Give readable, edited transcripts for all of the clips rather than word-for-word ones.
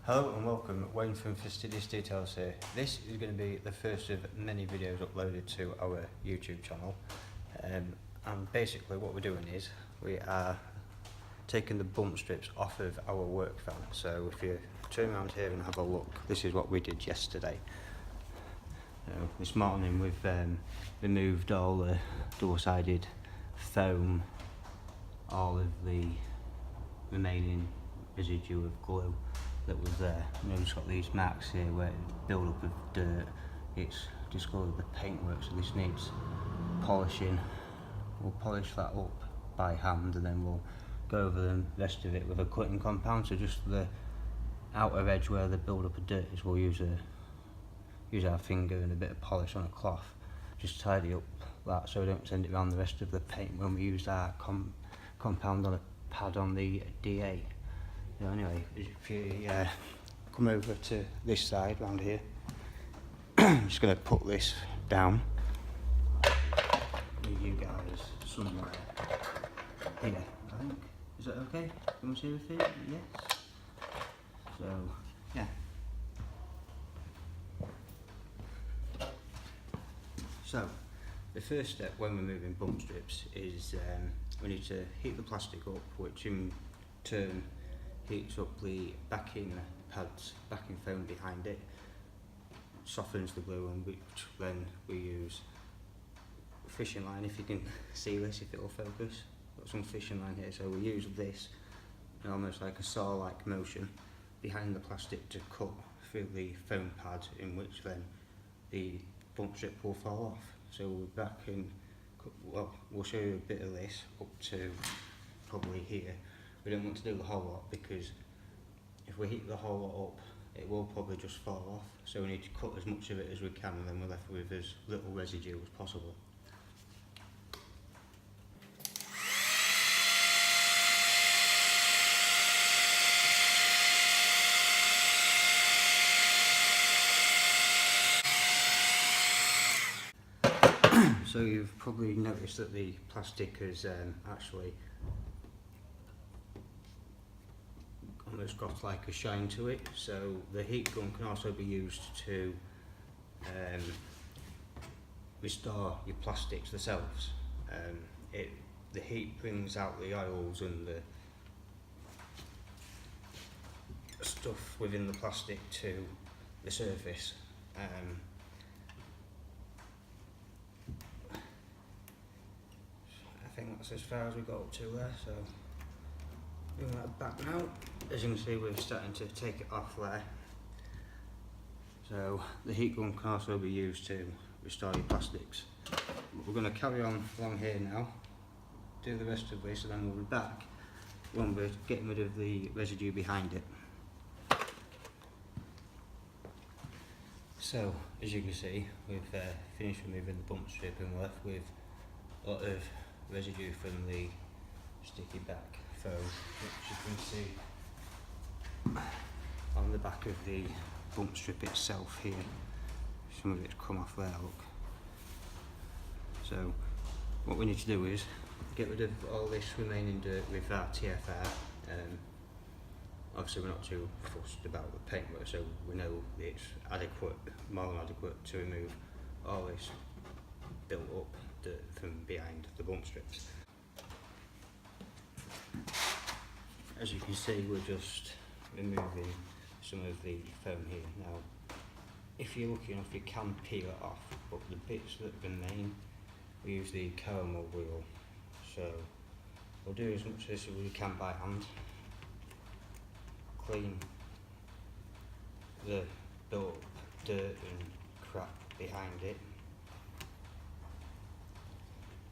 Hello and welcome, Wayne from Fastidious Details here. This is going to be the first of many videos uploaded to our YouTube channel. And basically what we're doing is we are taking the bump strips off of our work van. So if you turn around here and have a look, this is what we did yesterday. This morning we've removed all the double-sided foam, all of the remaining residue of glue that was there. We've just got these marks here where it's build up of dirt. It's discoloured the paintwork, so this needs polishing. We'll polish that up by hand and then we'll go over the rest of it with a cutting compound. So just the outer edge where the build up of dirt is, we'll use our finger and a bit of polish on a cloth, just tidy up that so we don't send it around the rest of the paint when we use our compound on a pad on the DA. So anyway, if you come over to this side round here, I'm just going to put this down. Leave you guys somewhere here, I think. Is that okay? Can we see everything? Yes. So, yeah. So, the first step when we're moving bump strips is we need to heat the plastic up, which in turn heats up the backing pads, backing foam behind it, softens the glue, and which then we use fishing line. If you can see this, if it will focus, got some fishing line here, so we use this almost like a saw-like motion behind the plastic to cut through the foam pad, in which then the bump strip will fall off. So we're back in, well, we'll show you a bit of this up to probably here. We don't want to do the whole lot because if we heat the whole lot up, it will probably just fall off. So we need to cut as much of it as we can, and then we're left with as little residue as possible. So you've probably noticed that the plastic has actually almost got like a shine to it. So the heat gun can also be used to restore your plastics themselves. The heat brings out the oils and the stuff within the plastic to the surface. I think that's as far as we got up to there, so bring that back now. As you can see, we're starting to take it off there. So the heat gun can also be used to restore your plastics. But we're going to carry on along here now, do the rest of this, and then we'll be back when we're getting rid of the residue behind it. So as you can see, we've finished removing the bump strip and we're left with a lot of residue from the sticky back foam, which you can see on the back of the bump strip itself here. Some of it's come off there, look. So what we need to do is get rid of all this remaining dirt with our TFR. Obviously we're not too fussed about the paintwork, so we know it's adequate, more than adequate, to remove all this built up dirt from behind the bump strips. As you can see, we're just removing some of the foam here. Now, if you're lucky enough, you can peel it off, but the bits that remain, we use the caramel wheel. So we'll do as much of this as we can by hand. Clean the built up dirt and crap behind it.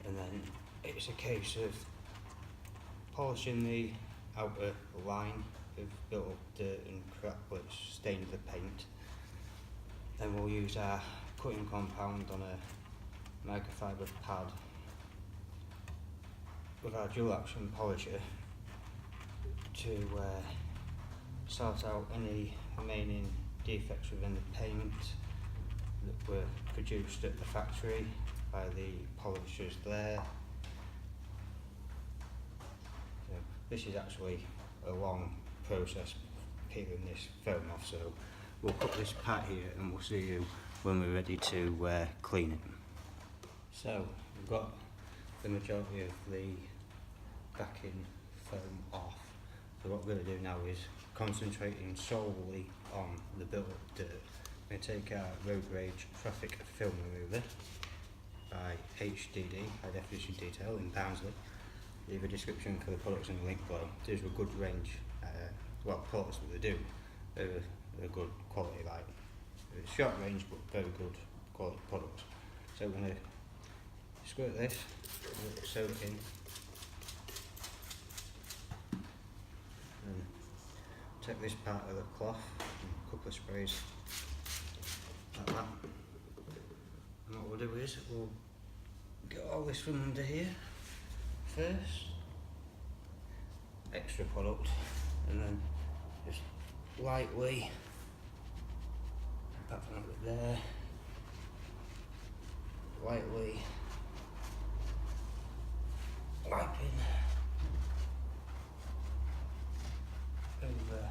And then it's a case of polishing the outer line of built up dirt and crap which stained the paint. Then we'll use our cutting compound on a microfiber pad with our dual action polisher to sort out any remaining defects within the paint that were produced at the factory by the polishers there. So this is actually a long process peeling this foam off, so we'll cut this part here and we'll see you when we're ready to clean it. So we've got the majority of the backing foam off, so what we're going to do now is concentrating solely on the built-up dirt. I'm going to take our road rage traffic film remover by HDD, High Definition Detail in Barnsley. Leave a description for the products in the link below. There's a good range, products that they do, they're good quality, like it's short range but very good quality products. So we're going to squirt this, soak it in, and take this part of the cloth, and a couple of sprays like that. And what we'll do is we'll get all this from under here first, extra product, and then just lightly, apart from that bit there, lightly wiping over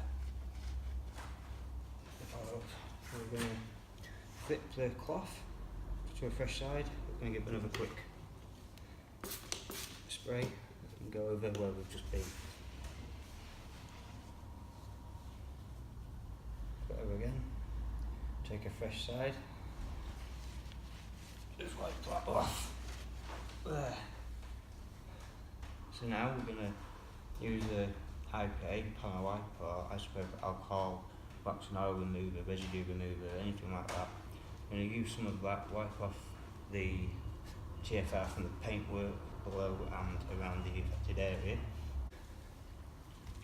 the product. We're going to flip the cloth to a fresh side. We're going to give another quick spray and go over where we've just been. Go over again, take a fresh side, just wipe that off. There. So now we're going to use a IPA panel wipe, or I suppose alcohol, wax and oil remover, residue remover, anything like that. I'm going to use some of that, wipe off the TFR from the paintwork below and around the affected area.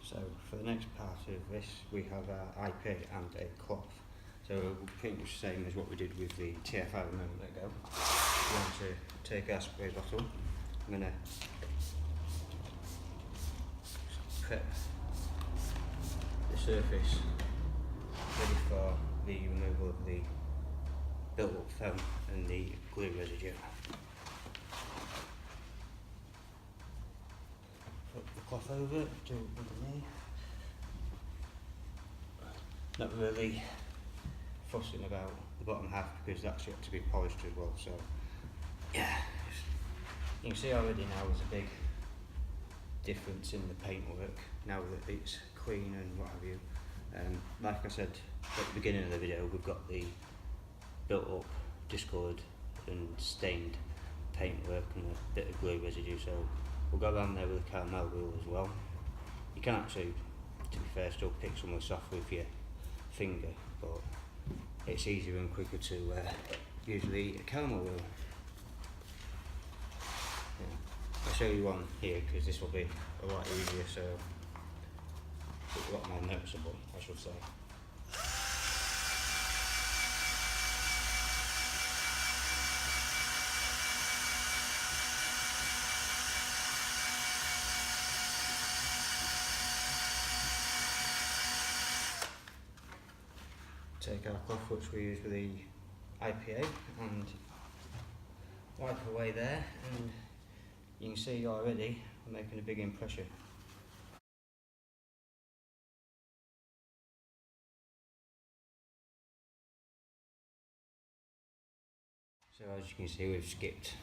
So for the next part of this we have our IPA and a cloth. So pretty much the same as what we did with the TFR a moment ago. We're going to take our spray bottle. I'm going to prep the surface ready for the removal of the built up foam and the glue residue. Put the cloth over to underneath. Not really fussing about the bottom half because that's yet to be polished as well, so yeah, you can see already now there's a big difference in the paintwork now that it's clean and what have you. Like I said at the beginning of the video, we've got the built up, discoloured and stained paintwork and a bit of glue residue, so we'll go around there with a caramel wheel as well. You can actually, to be fair, still pick some of this off with your finger, but it's easier and quicker to use the caramel wheel. Yeah. I'll show you one here because this will be a lot easier, so it's a lot more noticeable, I should say. Take our cloth, which we use with the IPA, and wipe away there, and you can see already we're making a big impression. So as you can see, we've skipped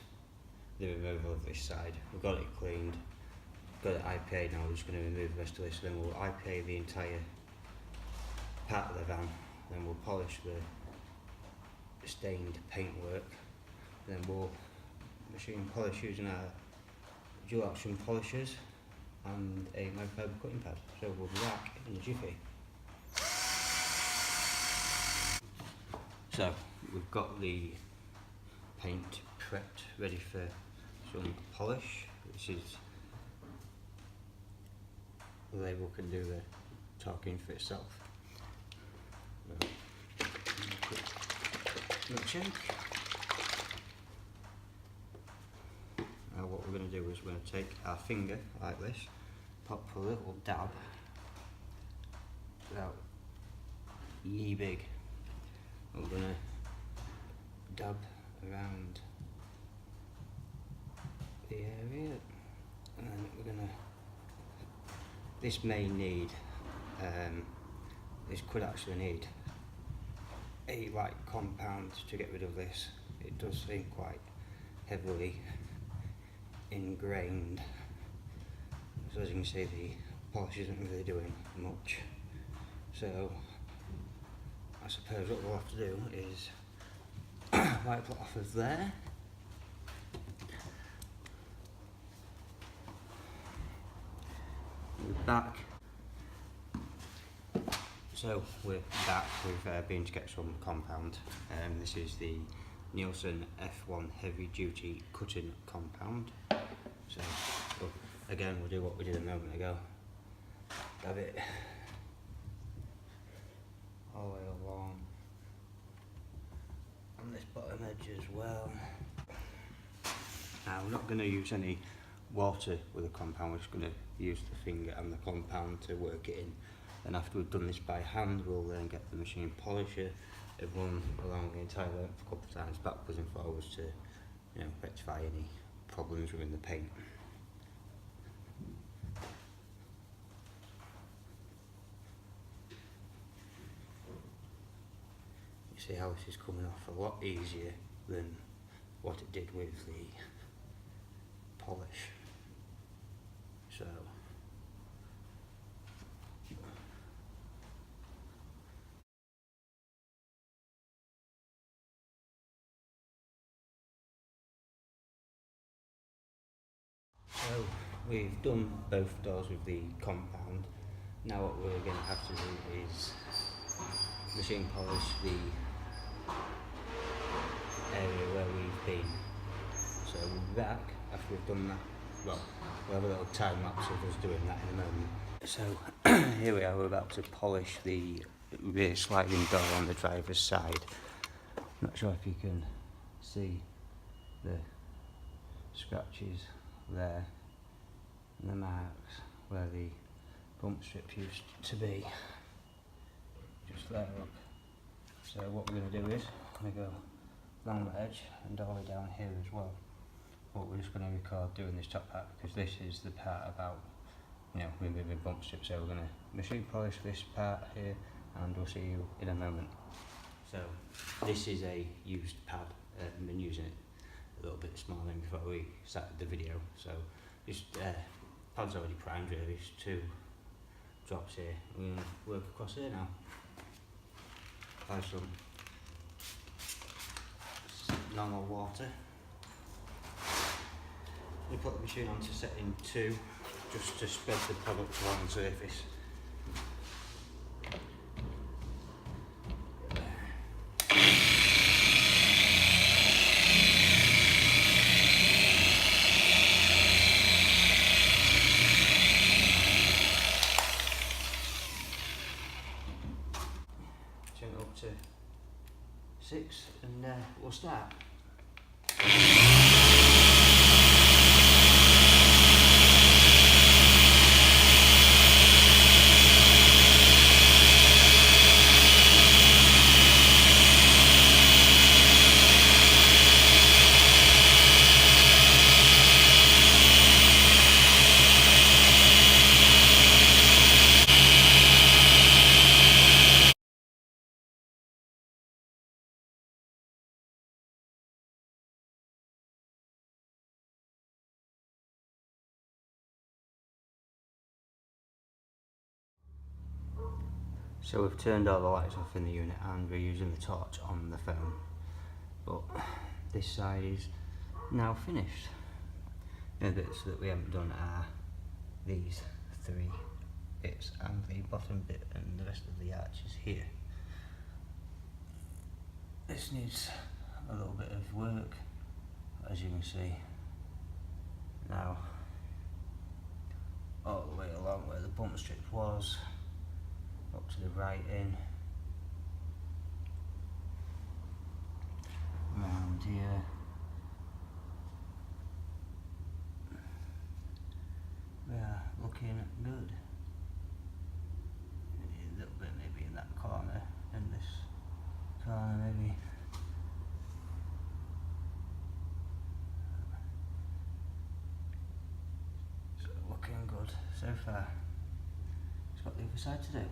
the removal of this side. We've got it cleaned, got it IPA now. We're just going to remove the rest of this, then we'll IPA the entire part of the van. Then we'll polish the stained paintwork. Then we'll machine polish using our dual action polishers and a microfiber cutting pad. So we'll be back in a jiffy. So we've got the paint prepped, ready for some polish, which is the label can do the talking for itself. Quick check. Now what we're going to do is we're going to take our finger like this, pop a little dab, about yee big. We're going to dab around the area, and then we're going to, this may need this could actually need a compound to get rid of this. It does seem quite heavily ingrained, so as you can see the polish isn't really doing much. So I suppose what we'll have to do is wipe it off of there. We're back. So we're back. We've been to get some compound. This is the Nielsen F1 Heavy Duty Cutting Compound. So again, we'll do what we did a moment ago. Dab it all the way along on this bottom edge as well. Now we're not going to use any water with the compound, we're just going to use the finger and the compound to work it in. And after we've done this by hand, we'll then get the machine polisher and run along the entire length a couple of times backwards and forwards to, rectify any problems within the paint. You see how this is coming off a lot easier than what it did with the polish. So we've done both doors with the compound. Now what we're going to have to do is machine polish the area where we've been. So we'll be back after we've done that. Well, we'll have a little time lapse of us doing that in a moment. So here we are, we're about to polish the rear sliding door on the driver's side. Not sure if you can see the scratches there and the marks where the bump strip used to be. Just there, look. So what we're going to do is we're going to go along the edge and all the way down here as well. But we're just going to record doing this top part because this is the part about removing bump strips. So we're going to machine polish this part here and we'll see you in a moment. So this is a used pad. I've been using it a little bit smaller than before we started the video. So just pad's already primed really, just 2 drops here. We're going to work across here now. Apply some normal water. We put the machine on to setting 2 just to spread the product along the surface. Turn it up to 6 and we'll start. So we've turned all the lights off in the unit and we're using the torch on the phone. But this side is now finished. The bits that we haven't done are these 3 bits and the bottom bit and the rest of the arch is here. This needs a little bit of work, as you can see. Now, all the way along where the bump strip was, up to the right in, around here, we are looking good. A little bit maybe in that corner, and this corner maybe. So looking good so far. It's got the other side to do.